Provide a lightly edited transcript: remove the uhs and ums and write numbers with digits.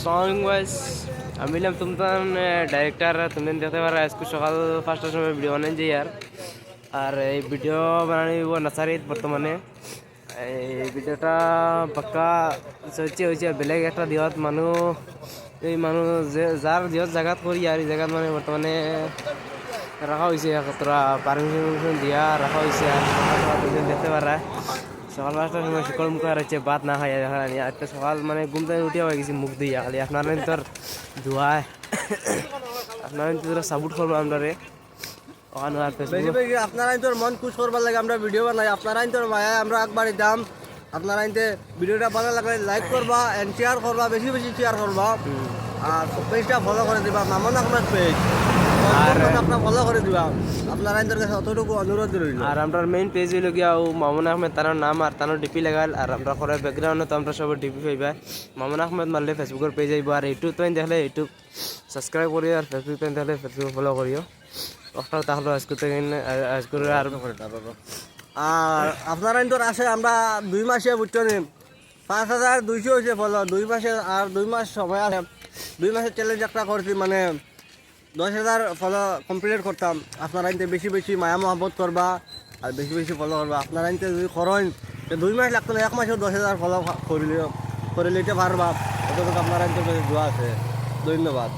আসসালামু গাইস আমি বললাম তোমরা ডাইরেক্টর তুমি দেখতে পারো আজকে সকাল 5টার সময় ভিডিও বানাই যে আর এই ভিডিও বানাইব নাসারিত বর্তমানে এই ভিডিওটা পাক্কা চলছে হয়েছে বেলেগ একটা দিহত মানুষ এই মানুষ যে যার দিহত জায়গাত করি আর এই জায়গাত মানে বর্তমানে রাখা হয়েছে তোরা পারমিশন দিয়া রাখা হয়েছে আর তুমি দেখতে পারা সকাল 5টার সময় শিকল মুখ আর হচ্ছে ভাত না খাই একটা সকাল মানে ঘুম থেকে উঠে হয়ে গেছি মুখ দিয়ে খালি আপনার তোর ধোয়ায় আপনার তোরা সাপোর্ট করবো আমরা রে ওখানে আর আপনারা তোর মন খুশ করবার লাগে আমরা ভিডিও বানাই আপনারা তোর মায়া আমরা একবারই দাম আপনারা ভিডিওটা ভালো লাগলে লাইক করবা এন্ড শেয়ার করবা বেশি বেশি শেয়ার করবা আর পেজটা ফলো করে দিবা মামুন আহমেদ পেজ আর আপনারা ফলো করে দিবা আপনারা তোর কাছে অতটুকু অনুরোধ রইল আর আমরা মেইন পেজ হইল গিয়া মামুন আহমেদ তার নাম আর তার ডিপি লাগাল আর আমরা করে ব্যাকগ্রাউন্ডে তো আমরা সব ডিপি পাইবা মামুন আহমেদ মারলে ফেসবুকের পেজ আইব আর ইউটিউব তো দেখলে ইউটিউব সাবস্ক্রাইব করি আর ফেসবুক তো দেখলে ফেসবুক ফলো করিও ওটাও তাহলে আজকে আর আর আপনারা তোর আসে আমরা 2 মাসে বুঝছো নি 5200 হয়েছে ফলো 2 মাসে আর 2 মাস সময় আছে 2 মাসের চ্যালেঞ্জ একটা করছি মানে 10,000 ফলো কমপ্লিট করতাম আপনারা বেশি বেশি মায়া মহব্বত করবা আর বেশি বেশি ফলো করবা আপনারা যদি করেন 2 মাস লাগতো না 1 মাসেও 10,000 ফলো করে লইতে পারবা অতটুকু আপনারা দোয়া আছে ধন্যবাদ।